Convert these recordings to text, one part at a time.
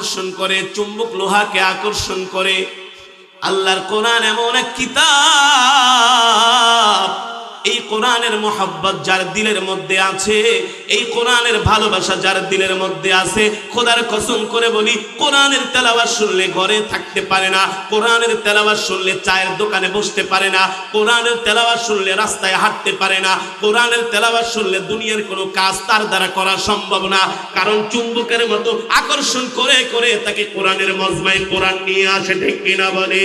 আকর্ষণ করে, চুম্বক লোহাকে আকর্ষণ করে। আল্লাহর কোরআন এমন এক কিতাব, এই কোরআনের মোহাব্বত যার দিলের মধ্যে আছে, এই কোরআনের ভালোবাসা যার দিলের মধ্যে আছে, খোদার কসম করে বলি, কোরআনের তেলাওয়াত শুনলে ঘরে থাকতে পারে না, কোরআনের তেলাওয়াত শুনলে চায়ের দোকানে বসতে পারে না, কোরআনের তেলাওয়াত শুনলে রাস্তায় হাঁটতে পারে না, কোরআনের তেলাওয়াত শুনলে দুনিয়ার কোনো কাজ তার দ্বারা করা সম্ভব না। কারণ চুম্বকের মতো আকর্ষণ করে করে তাকে কোরআনের মজমায় কোরআন নিয়ে আসে, ঠিক কিনা বলে?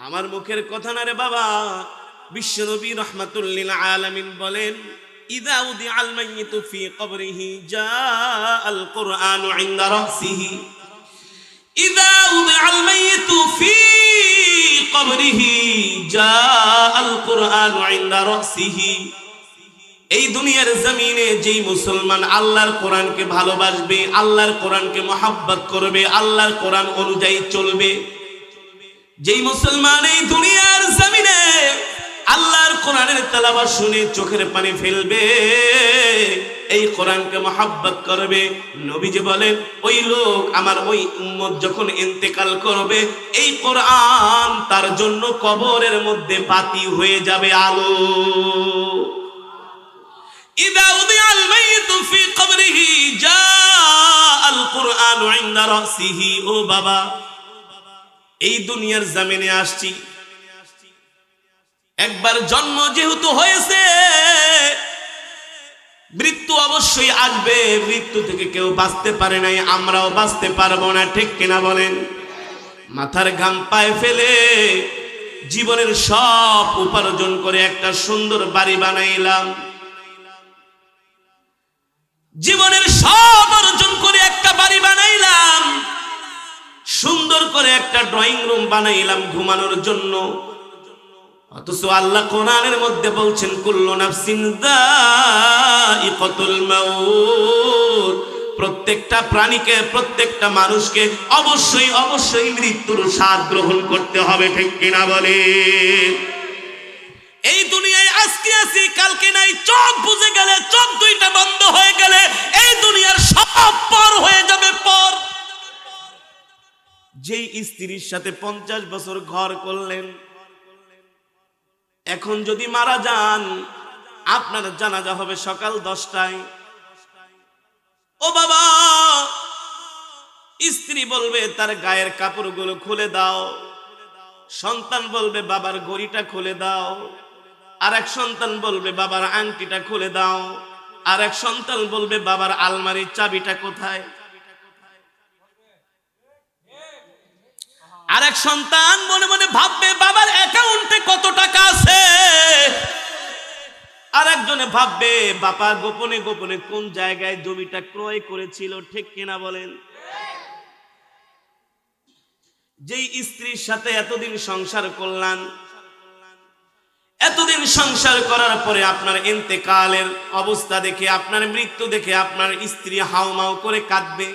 আমার মুখের কথা না রে বাবা। বিশ্বনবী রাহমাতুল লিল আলামিন বলেন, ইযা উদিআল মাইয়িতু ফি কবরিহি জাআল কুরআনু ইনদা রাসিহি। ইযা উদিআল মাইয়িতু ফি কবরিহি জাআল কুরআনু ইনদা রাসিহি। এই দুনিয়ার জমিনে যেই মুসলমান আল্লাহর কোরআনকে ভালোবাসবে, আল্লাহর কোরআনকে মহব্বত করবে, আল্লাহর কোরআন অনুযায়ী চলবে, যেই মুসলমান এই দুনিয়ার জমিনে আল্লাহর কোরআনের তেলাওয়াত শুনে চোখের পানি ফেলবে, এই কোরআনকে মহব্বত করবে, নবীজি বলেন ওই লোক, আমার ওই উম্মত যখন ইন্তেকাল করবে, এই কোরআন তার জন্য কবরের মধ্যে বাতি হয়ে যাবে, আলো। ইযা উদিআল মাইয়িতু ফি কবরিহি জাআল কুরআনু ইনদা রাসিহি। ও বাবা, এই দুনিয়ার জমিনে আসছি, একবার জন্ম যেহেতু হয়েছে, মৃত্যু অবশ্যই আসবে, মৃত্যু থেকে কেউ বাঁচতে পারে নাই, আমরাও বাঁচতে পারবো না, ঠিক কিনা বলেন? মাথার ঘাম পায়ে ফেলে জীবনের সব উপার্জন করে একটা সুন্দর বাড়ি বানাইলাম, জীবনের সব অর্জন করে একটা বাড়ি বানাইলাম, সুন্দর করে একটা ড্রয়িং রুম বানাইলাম ঘুমানোর জন্য। অথচ আল্লাহ কোরআনের মধ্যে বলছেন, কুল্লু নাফসিন যায়িকাতুল মাউত, প্রত্যেকটা প্রাণীকে, প্রত্যেকটা মানুষকে অবশ্যই অবশ্যই মৃত্যুর স্বাদ গ্রহণ করতে হবে, ঠিক কিনা বলে? এই দুনিয়ায় আজকে আছি, কালকে নাই। চোখ বুজে গেলে, চোখ দুইটা বন্ধ হয়ে গেলে এই দুনিয়ার সব পর হয়ে যাবে, পর। যেই স্ত্রীর সাথে 50 বছর ঘর করলেন, এখন যদি মারা যান, আপনার জানাজা হবে সকাল 10টায়। ও বাবা, স্ত্রী বলবে তার গায়ের কাপড়গুলো খুলে দাও, সন্তান বলবে বাবার ঘড়িটা খুলে দাও, আর এক সন্তান বলবে বাবার আংটিটা খুলে দাও, আর এক সন্তান বলবে বাবার আলমারির চাবিটা কোথায়, আর এক সন্তান মনে মনে ভাববে বাবার অ্যাকাউন্টে কত টাকা আছে, আর একজনে ভাববে বাবা গোপনে গোপনে কোন জায়গায় জমিটা ক্রয় করেছিল, ঠিক কিনা বলেন? যেই স্ত্রীর সাথে এতদিন সংসার করলেন, এতদিন সংসার করার পরে আপনার ইন্তেকালের অবস্থা দেখে, আপনার মৃত্যু দেখে আপনার স্ত্রী হাউমাউ করে কাঁদবে।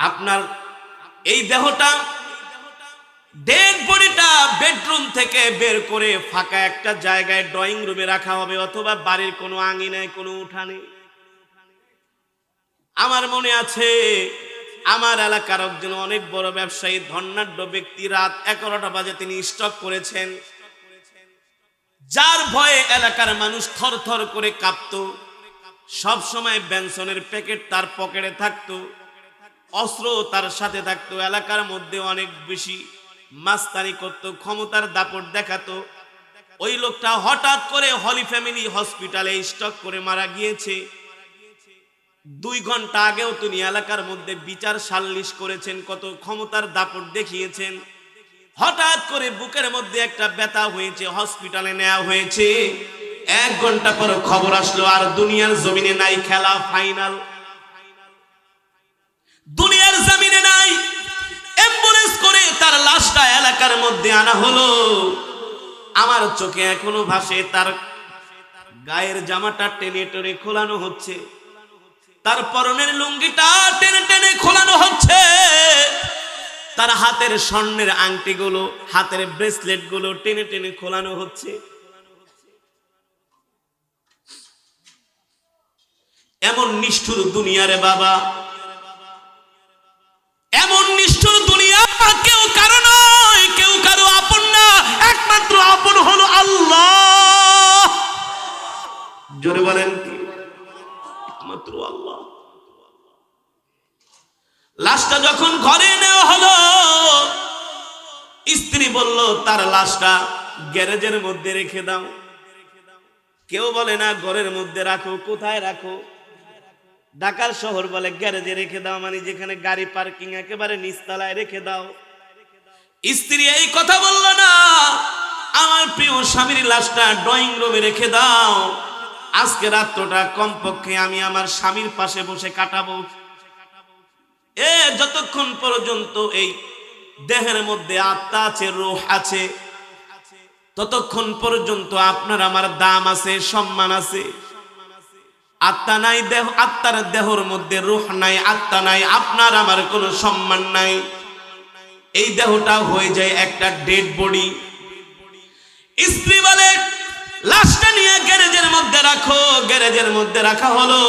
আপনার এই দেহটা, ডেড বডিটা বেডরুম থেকে বের করে ফাঁকা একটা জায়গায় ড্রয়িং রুমে রাখা হবে, অথবা বাড়ির কোনো আঙিনায়, কোনো উঠানে। আমার মনে আছে, আমার এলাকার একজন অনেক বড় ব্যবসায়ী, ধনাঢ্য ব্যক্তি, রাত 11টা বাজে তিনি স্টক করেছেন, যার ভয়ে এলাকার মানুষ থর থর করে কাঁপত। সব সময় বেনসনের প্যাকেট তার পকেটে থাকতো, অস্ত্র তার সাথে থাকতো, এলাকার মধ্যে অনেক বেশি মাস্তানি করত, ক্ষমতার দাপট দেখাতো। ওই লোকটা হঠাৎ করে হলি ফ্যামিলি হসপিটালে স্টক করে মারা গিয়েছে। 2 ঘন্টা আগেও তিনি এলাকার মধ্যে বিচার সালিশ করেছেন, কত ক্ষমতার দাপট দেখিয়েছেন। হঠাৎ করে বুকের মধ্যে একটা ব্যথা হয়েছে, হসপিটালে নেওয়া হয়েছে। 1 ঘন্টা পর খবর আসলো আর দুনিয়ার জমিনে নাই, খেলা ফাইনাল, দুনিয়ার জমিনে নাই। অ্যাম্বুলেন্স করে তার লাশটা এলাকার মধ্যে আনা হলো। আমার চোখে এখনো ভাসে, তার গায়ের জামাটা টেনে টেনে খোলানো হচ্ছে, তার পরনের লুঙ্গিটা টেনে টেনে খোলানো হচ্ছে, তার হাতের স্বর্ণের আংটিগুলো, হাতের ব্রেসলেট গুলো টেনে টেনে খোলানো হচ্ছে। এমন নিষ্ঠুর দুনিয়ারে বাবা, পারেন কি? একমাত্র আল্লাহ। লাশটা যখন ঘরে নেওয়া হলো, স্ত্রী বলল তার লাশটা গ্যারেজের মধ্যে রেখে দাও। কেউ বলে না ঘরের মধ্যে রাখো। কোথায় রাখো? ঢাকার শহর বলে গ্যারেজে রেখে দাও, মানে যেখানে গাড়ি পার্কিং একেবারে নিচতলায় রেখে দাও। স্ত্রী এই কথা বলল না, আমার প্রিয় স্বামীর লাশটা ড্রয়িং রুমে রেখে দাও। আজকে রাত্রটা কমপক্ষে আমি আমার স্বামীর পাশে বসে কাটাবো। যতক্ষণ পর্যন্ত এই দেহের মধ্যে আত্মা আছে, রূহ আছে, ততক্ষণ পর্যন্ত আপনার আমার দাম আছে, সম্মান আছে। আত্মা নাই, দেহ, আত্মার দেহর মধ্যে রূহ নাই, আত্মা নাই, আপনার আমার কোনো সম্মান নাই। এই দেহটা হয়ে যায় একটা ডেড বডি। স্ত্রী বলে লাশটা নিয়ে গ্যারেজের মধ্যে রাখো। গ্যারেজের মধ্যে রাখা হলো।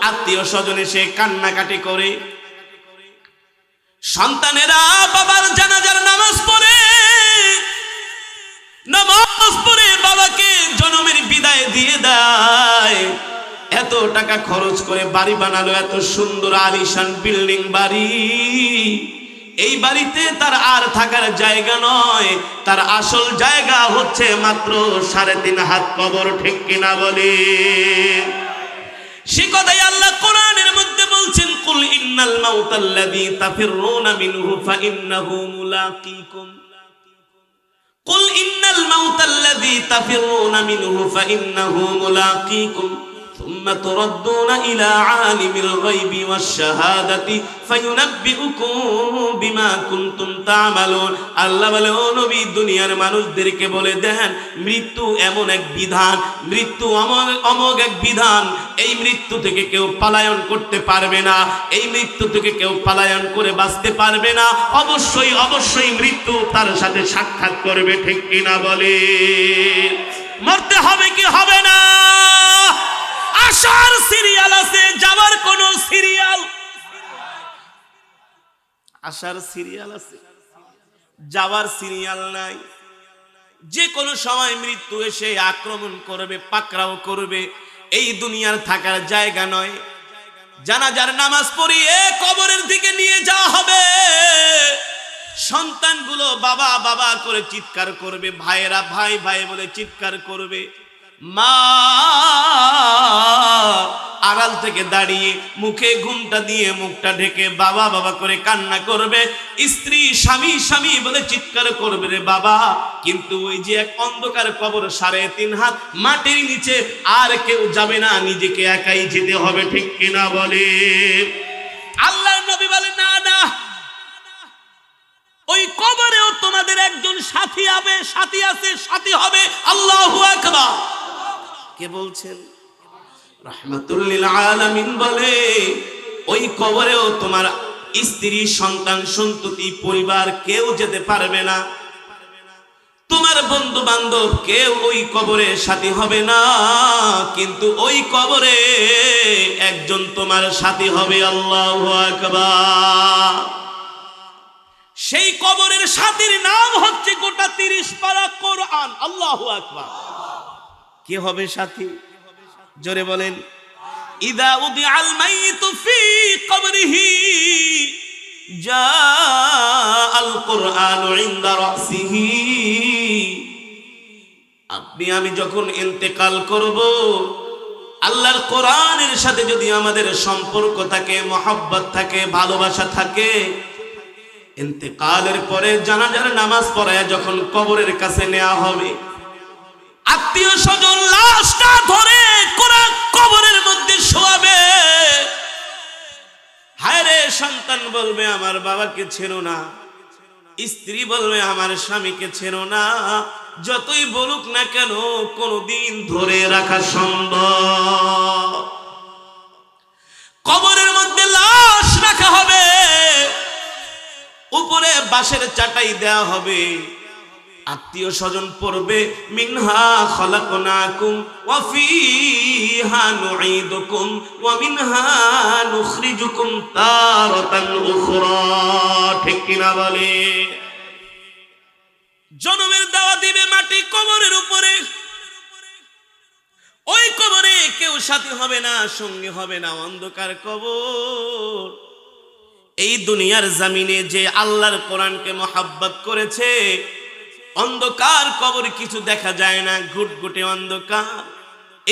আত্মীয় স্বজন এসে কান্নাকাটি করে। সন্তানেরা বাবার জানাজার নামাজ পড়ে বাবাকে জনমের বিদায় দিয়ে দেয়। এত টাকা খরচ করে বাড়ি বানালো, এত সুন্দর আলিশান বিল্ডিং বাড়ি। এই বাড়িতে তার আর থাকার জায়গা নয়, তার আসল জায়গা হচ্ছে মাত্র 3.5 হাত কবর। ঠিক কিনা বলে? সে কথাই আল্লাহ কোরআনের মধ্যে বলছেন, কুল ইন্নাল মাউতাল্লাযী তাফিররুনা মিনহু ফাইন্নাহু মুলাকীকুম। কুল ইন্নাল মাউতাল্লাযী তাফিররুনা মিনহু ফাইন্নাহু মুলাকীকুম সুম্মা তুরাদ্দুনা ইলা আলিমিল গায়বি ওয়াশ শাহাদাতি ফায়ুনাব্বিউকুম বিমা কুনতুম তা'মালুন। আল্লাহ বলে, ও নবী, দুনিয়ার মানুষদেরকে বলে দেন, মৃত্যু এমন এক বিধান, মৃত্যু অমোঘ এক বিধান। এই মৃত্যু থেকে কেউ পলায়ন করতে পারবে না, এই মৃত্যু থেকে কেউ পলায়ন করে বাঁচতে পারবে না। অবশ্যই অবশ্যই মৃত্যু তার সাথে সাক্ষাৎ করবে। ঠিক কিনা বলে? মরতে হবে কি হবে না? আসার সিরিয়াল আছে, যাওয়ার কোন সিরিয়াল? আসার সিরিয়াল আছে, যাওয়ার সিরিয়াল নাই। যে কোনো সময় মৃত্যু এসে আক্রমণ করবে, পাকড়াও করবে। এই দুনিয়ার থাকার জায়গা নয়। জানাজার নামাজ পড়িয়ে কবরের দিকে নিয়ে যাওয়া হবে। সন্তানগুলো বাবা বাবা করে চিৎকার করবে, ভাইয়েরা ভাই ভাই বলে চিৎকার করবে। মা আড়াল থেকে দাঁড়িয়ে মুখে ঘুমটা দিয়ে মুখটা ঢেকে বাবা বাবা করে কান্না করবে। স্ত্রী স্বামী স্বামী বলে চিৎকার করবে রে বাবা। কিন্তু ওই যে এক অন্ধকার কবর, 3.5 হাত মাটির নিচে, আর কেউ যাবে না, নিজেকে একাই যেতে হবে। ঠিক কিনা বলে? আল্লাহর নবী বলে, না না, ওই কবরেও তোমাদের একজন সাথী হবে, সাথী আছে, সাথী হবে। আল্লাহু আকবার। কে বলছেন? রাহমাতুল লিল আলামিন বলে, ওই কবরেও তোমার স্ত্রী, সন্তান, সন্ততি, পরিবার কেউ যেতে পারবে না। তোমার বন্ধু বান্ধব কেউ ওই কবরে সাথী হবে না, কিন্তু ওই কবরে একজন তোমার সাথী হবে। আল্লাহু আকবার। সেই কবরের সাথীর নাম হচ্ছে গোটা 30 পারা কোরআন। আল্লাহু আকবার। কে হবে সাথী? জোরে বলেন। ইদা উদিআল মাইয়িতু ফি কবরিহি জাআল কুরআনু ইনদা রাসিহি। আপনি আমি যখন ইন্তেকাল করব, আল্লাহর কোরআনের সাথে যদি আমাদের সম্পর্ক থাকে, মহব্বত থাকে, ভালোবাসা থাকে, ইন্তেকালের পরে জানাজার নামাজ পড়ায় যখন কবরের কাছে নেওয়া হবে, আত্মীয় স্বজন লাশটা ধরে কোরআন কবরের মধ্যে শোয়াবে। হায় রে, সন্তান বলবে আমার বাবাকে ছেড়ো না, স্ত্রী বলবে আমার স্বামীকে ছেড়ো না। যতই বলুক না কেন, কোনদিন ধরে রাখা সম্ভব? কবরের মধ্যে লাশ রাখা হবে, উপরে বাঁশের চাটাই দেওয়া হবে। আত্মীয় স্বজন পড়বে, মিনহা খলাকনাকুম ওয়া ফিহা নুঈদুকুম ওয়া মিনহা নুখরিজুকুম তারাতান উখরা। ঠিক কিনা বলে? জনমের দাওয়া দিবে মাটি কবরের উপরে। ওই কবরে কেউ সাথী হবে না, সঙ্গী হবে না, অন্ধকার কবর। এই দুনিয়ার জমিনে যে আল্লাহর কোরআনকে মহব্বত করেছে, অন্ধকার কবর, কিছু দেখা যায় না, ঘুটঘুটে অন্ধকার।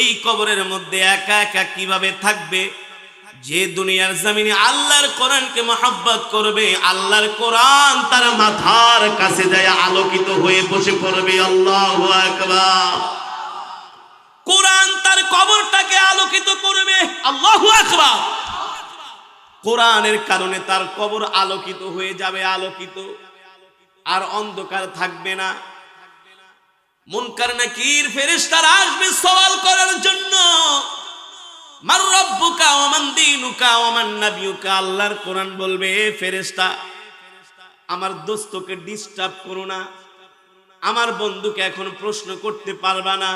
এই কবরের মধ্যে একা একা কিভাবে থাকবে? যে দুনিয়ার জমিনে আল্লাহর কোরআনকে মহব্বত করবে, আল্লাহর কোরআন তার মাথার কাছে যায় আলোকিত হয়ে বসে পড়বে। আল্লাহু আকবার। কোরআন তার কবরটাকে আলোকিত করবে। আল্লাহু আকবার। কোরআনের কারণে তার কবর আলোকিত হয়ে যাবে, আলোকিত, আর অন্ধকার থাকবে না। মুনকার নাকির ফেরেশতারা আসবে সওয়াল করার জন্য। মান রব্বুকা ওয়া মান দীনুকা ওয়া মান নাবিয়ুকা। আল্লাহর কোরআন বলবে, ফেরেশতা, আমার দোস্তকে ডিস্টার্ব করো না, আমার বন্ধুকে এখন প্রশ্ন করতে পারবা না।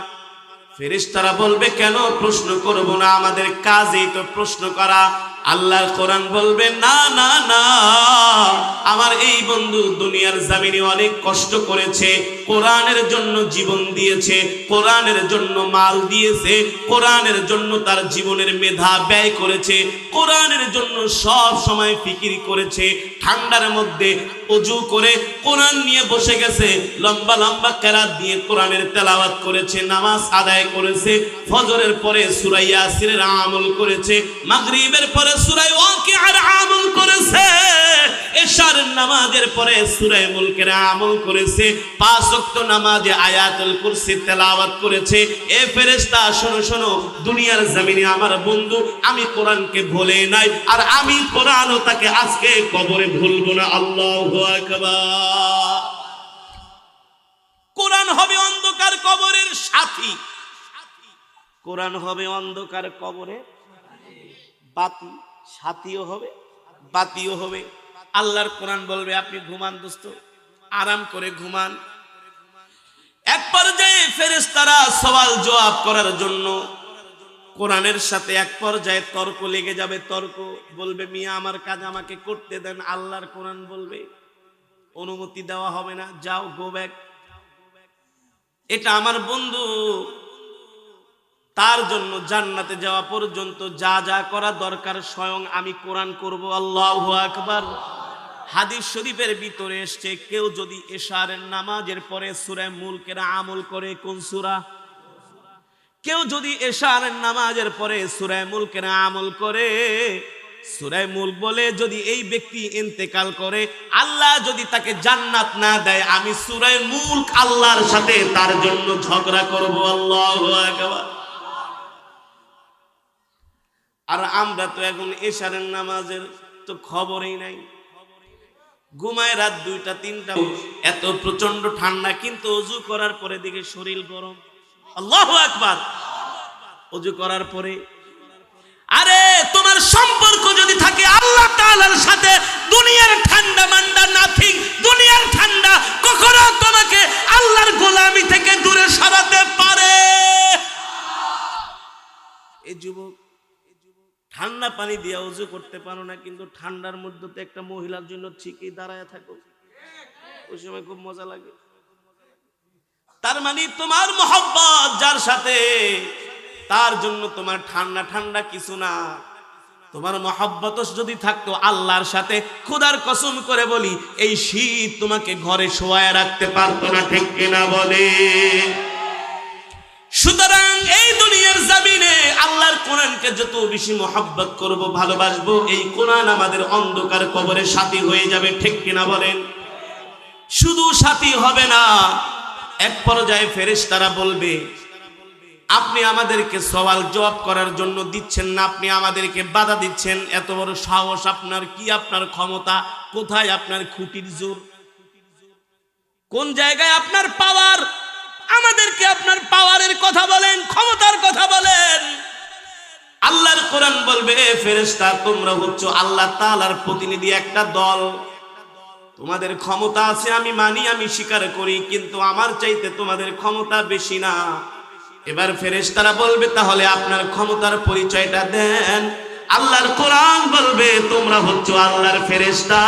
ফেরেশতারা বলবে, কেন প্রশ্ন করব না, আমাদের কাজই তো প্রশ্ন করা। আল্লাহর কোরআন বলবে, না না না, আমার এই বন্ধু দুনিয়ার জমিনে অনেক কষ্ট করেছে, কোরআনের জন্য জীবন দিয়েছে, কোরআনের জন্য মাল দিয়েছে, কোরআনের জন্য তার জীবনের মেধা ব্যয় করেছে, কোরআনের জন্য সব সময় ফিকির করেছে। ঠান্ডার মধ্যে ওযু করে কোরআন নিয়ে বসে গেছে, লম্বা লম্বা কেরাত দিয়ে কোরআনের তেলাওয়াত করেছে, নামাজ আদায় করেছে, ফজরের পরে সূরা ইয়াসিনের আমল করেছে, মাগরিবের পরে সূরা ওয়াকিয়ার আমল করেছে, এশার নামাজের পরে সূরা মুলকের আমল করেছে, 5 ওয়াক্ত নামাজে আয়াতুল কুরসি তেলাওয়াত করেছে। এ ফেরেশতা, শোনো শোনো, দুনিয়ার জমিনে আমার বন্ধু আমি কোরআনকে ভুলে নাই, আর আমি কোরআনও তাকে আজকে কবরে ভুলবো না। আল্লাহু আকবার। কোরআন হবে অন্ধকার কবরের সাথী, কোরআন হবে অন্ধকার কবরে বাতি, সাথীও হবে, বাতিও হবে। আল্লাহর কোরআন বলবে, আপনি ঘুমান দোস্ত, আরাম করে ঘুমান। এক পর্যায়ে ফেরেশতারা সওয়াল জবাব করার জন্য কোরআনের সাথে এক পর্যায়ে তর্ক লেগে যাবে। তর্ক বলবে, মিয়া আমার কাজ আমাকে করতে দেন। আল্লাহর কোরআন বলবে, অনুমতি দেওয়া হবে না, যাও, গো ব্যাক। এটা আমার বন্ধু, তার জন্য জান্নাতে যাওয়া পর্যন্ত যা যা করা দরকার স্বয়ং আমি কোরআন করব। আল্লাহু আকবার। হাদিস শরীফের ভিতরে এসেছে, কেউ যদি এশারের নামাজের পরে সূরা মুলকের আমল করে, কোন সূরা? কেউ যদি এশারের নামাজের পরে সূরা মুলকের আমল করে, সূরা মুলক বলে যদি এই ব্যক্তি ইন্তেকাল করে, আল্লাহ যদি তাকে জান্নাত না দেয়, আমি সূরা মুলক আল্লাহর সাথে তার জন্য ঝগড়া করব। আল্লাহু আকবার। আর আমরা তো এখন এশারের নামাজের তো খবরই নাই, ঘুমায় রাত 2টা 3টা, এত প্রচন্ড ঠান্ডা, কিন্তু ওযু করার পরে দেখে শরীর গরম। আল্লাহু আকবার। ওযু করার পরে, আরে তোমার সম্পর্ক যদি থাকে আল্লাহ তাআলার সাথে, দুনিয়ার ঠান্ডা মান্ডা নাথিং, দুনিয়ার ঠান্ডা কখনো তোমাকে আল্লাহর গোলামি থেকে দূরে সরাতে পারে? এই যুবক, ঠান্ডা পানি দিয়ে ওযু করতে পারো না, কিন্তু ঠান্ডার মধ্যে তো একটা মহিলার জন্য ঠিকই দাঁড়ায় থাকো, ওই সময় খুব মজা লাগে। তার মানে তোমার মহব্বত যার সাথে, তার জন্য তোমার ঠান্ডা ঠান্ডা কিছু না। তোমার মহব্বত যদি থাকতো আল্লাহর সাথে, খোদার কসম করে বলি, এই শীত তোমাকে ঘরে শোয়ায় রাখতে পারতো না, ঠিক কিনা বলে? সুতরাং এই দুনিয়ার জমিনে আল্লাহর কোরআনকে যত বেশি মহব্বত করব, ভালোবাসবো, এই কোরআন আমাদের অন্ধকার কবরে সাথী হয়ে যাবে, ঠিক কিনা বলেন? শুধু সাথী হবে না, এক পর্যায়ে ফেরেশতারা বলবে, আপনি আমাদেরকে সওয়াল জবাব করার জন্য দিচ্ছেন না, আপনি আমাদেরকে বাধা দিচ্ছেন, এত বড় সাহস আপনার, কি আপনার ক্ষমতা, কোথায় আপনার খুঁটির জোর, কোন জায়গায় আপনার পাওয়ার? আমাদেরকে আপনার পাওয়ারের কথা বলেন, ক্ষমতার কথা বলেন। আল্লাহর কোরআন বলবে, ফেরেশতা, তোমরা হচ্ছ আল্লাহ তাআলার প্রতিনিধি একটা দল, তোমাদের ক্ষমতা আছে, আমি মানি, আমি স্বীকার করি, কিন্তু আমার চাইতে তোমাদের ক্ষমতা বেশি না। এবার ফেরেশতারা বলবে, তাহলে আপনার ক্ষমতার পরিচয়টা দেন। আল্লাহর কোরআন বলবে, তোমরা হচ্ছ আল্লাহর ফেরেশতা,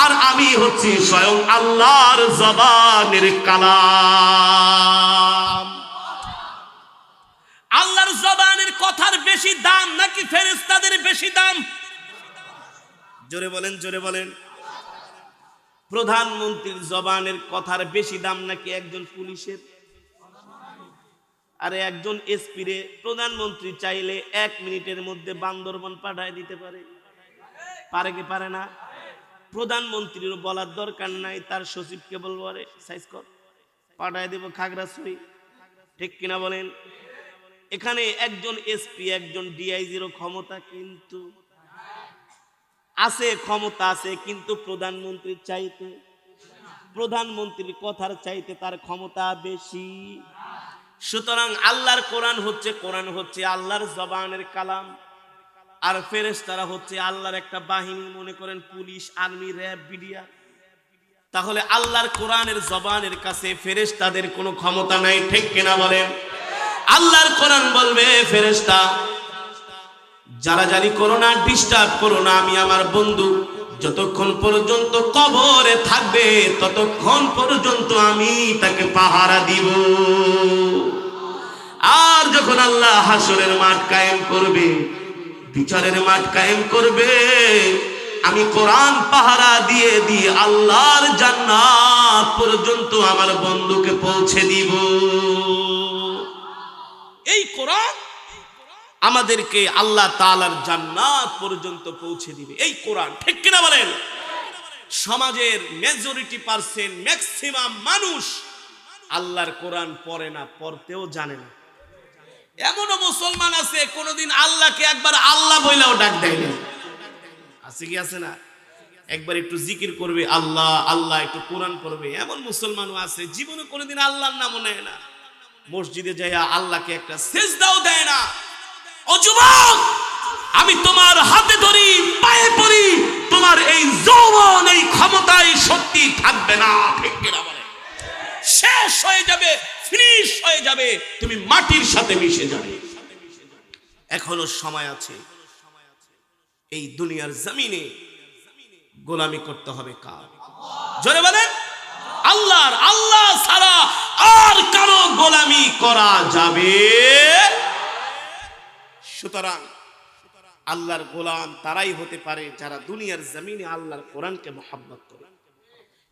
আর আমি হচ্ছি স্বয়ং আল্লাহর জবানের কালাম। আল্লাহর জবানের কথার বেশি দাম নাকি ফেরেশতাদের বেশি দাম? জোরে বলেন, জোরে বলেন। প্রধানমন্ত্রীর জবানের কথার বেশি দাম নাকি একজন পুলিশের? আরে একজন এসপি রে প্রধানমন্ত্রী চাইলে 1 মিনিটের মধ্যে বান্দরবন পাঠায় দিতে পারে, পারে কি পারে না? প্রধানমন্ত্রীর বলার দরকার নাই, তার সচিবকে বলবো আরে সাইজ কর, পাঠায় দেব খাগড়াছড়ি। ঠিক কিনা বলেন? এখানে একজন এসপি একজন ডিআইজিরও ক্ষমতা কিন্তু আছে, ক্ষমতা আছে, কিন্তু প্রধানমন্ত্রীর চাইতে, প্রধানমন্ত্রীর কথার চাইতে তার ক্ষমতা বেশি। সুতরাং আল্লাহর কোরআন হচ্ছে আল্লাহর জবানের কালাম, আর ফেরেশতারা হচ্ছে আল্লাহর একটা বাহিনী, মনে করেন পুলিশ, আর্মি, র্যাব, বিডিআর। তাহলে আল্লাহর কোরআনের জবানের কাছে ফেরেশতাদের কোনো ক্ষমতা নাই। ঠিক কিনা বলেন? আল্লাহর কোরআন বলবে ফেরেশতা জালাজালি করো না, ডিস্টার্ব করো না, আমি আমার বন্ধু যতক্ষণ পর্যন্ত কবরে থাকবে ততক্ষণ পর্যন্ত আমি তাকে পাহারা দিব। আর যখন আল্লাহ হাসরের মাঠ কায়েম করবে, বিচারের মাঠ কায়েম করবে, আমি কোরআন পাহারা দিয়ে দিয়ে আল্লাহর জান্নাত পর্যন্ত আমার বন্ধুকে পৌঁছে দিব। এই কোরআন আমাদেরকে আল্লাহ তাআলার জান্নাত পর্যন্ত পৌঁছে দিবে, এই কোরআন। ঠিক কিনা বলেন? সমাজের মেজরিটি পার্সেন্ট, ম্যাক্সিমাম মানুষ আল্লাহর কোরআন পড়ে না, পড়তেও জানে না। এমনও মুসলমান আছে কোনদিন আল্লাহকে একবার আল্লাহ বইলেও ডাক দেয় না। আছে কি আছে না? একবার একটু জিকির করবে আল্লাহ আল্লাহ, একটু কোরআন পড়বে, এমন মুসলমানও আছে জীবনে কোনদিন আল্লাহর নামও নেয় না। মসজিদে যাইয়া আল্লাহকে একটা সিজদাও দেয় না। ও যুবক, আমি তোমার হাতে ধরি, পায়ে পড়ি, তোমার এই যৌবন, এই ক্ষমতায় শক্তি থাকবে না। ঠিক কিনা বলে? শেষ হয়ে যাবে, ফিনিশ হয়ে যাবে, তুমি মাটির সাথে মিশে যাবে। এখনো সময় আছে। এই দুনিয়ার জমিনে গোলামি করতে হবে কার? জোরে বলেন আল্লাহর। আল্লাহ ছাড়া আর কারো গোলামি করা যাবে। সুতরাং আল্লাহর গোলাম তারাই হতে পারে যারা দুনিয়ার জমিনে আল্লাহর কোরআনকে মহব্বত করে।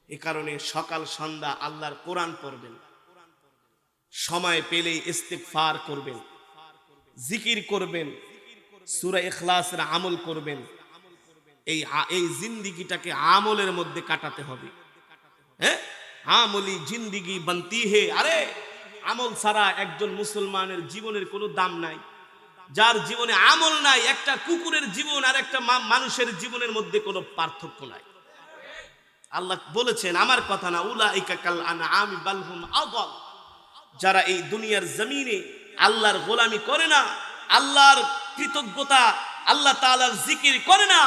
এ কারণে সকাল সন্ধ্যা আল্লাহর কোরআন পড়বেন, সময় পেলেই ইস্তিগফার করবেন, জিকির করবেন, সূরা ইখলাসের আমল করবেন। এই জিন্দেগিটাকে আমলের মধ্যে কাটাতে হবে। হ্যাঁ, আমলি জিন্দেগি বানতি হে। আরে আমল ছাড়া একজন মুসলমানের জীবনের কোনো দাম নাই। যার জীবনে আমল নাই, একটা কুকুরের জীবন আর একটা মানুষের জীবনের মধ্যে কোনো পার্থক্য নাই। আল্লাহ বলেছেন, আমার কথা না, উলাইকা কাল আনআমি বাল হুম আযাল। যারা এই দুনিয়ার জমিনে আল্লাহর গোলামি করে না, আল্লাহর কৃতজ্ঞতা, আল্লাহ তাআলার জিকির করে না,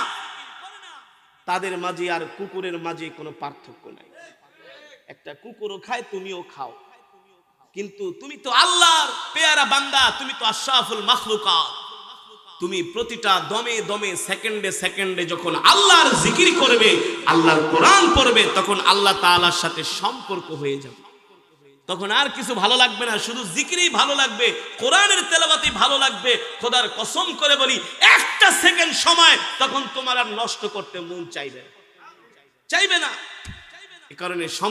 তাদের মাঝে আর কুকুরের মাঝে কোনো পার্থক্য নাই। একটা কুকুরও খায়, তুমিও খাও, কিন্তু তুমি তো আল্লাহর পেয়ারা বান্দা, তুমি তো আশরাফুল মাখলুকাত। তুমি প্রতিটা দমে দমে, সেকেন্ডে সেকেন্ডে যখন আল্লাহর জিকির করবে, আল্লাহর কোরআন পড়বে, তখন আল্লাহ তাআলার সাথে সম্পর্ক হয়ে যাবে। তখন আর কিছু ভালো লাগবে না, শুধু জিকিরই ভালো লাগবে, কোরআনের তেলাওয়াতই ভালো লাগবে। খোদার কসম করে বলি, একটা সেকেন্ড সময় তখন তোমার আর নষ্ট করতে মন চাইবে না। এই কারণে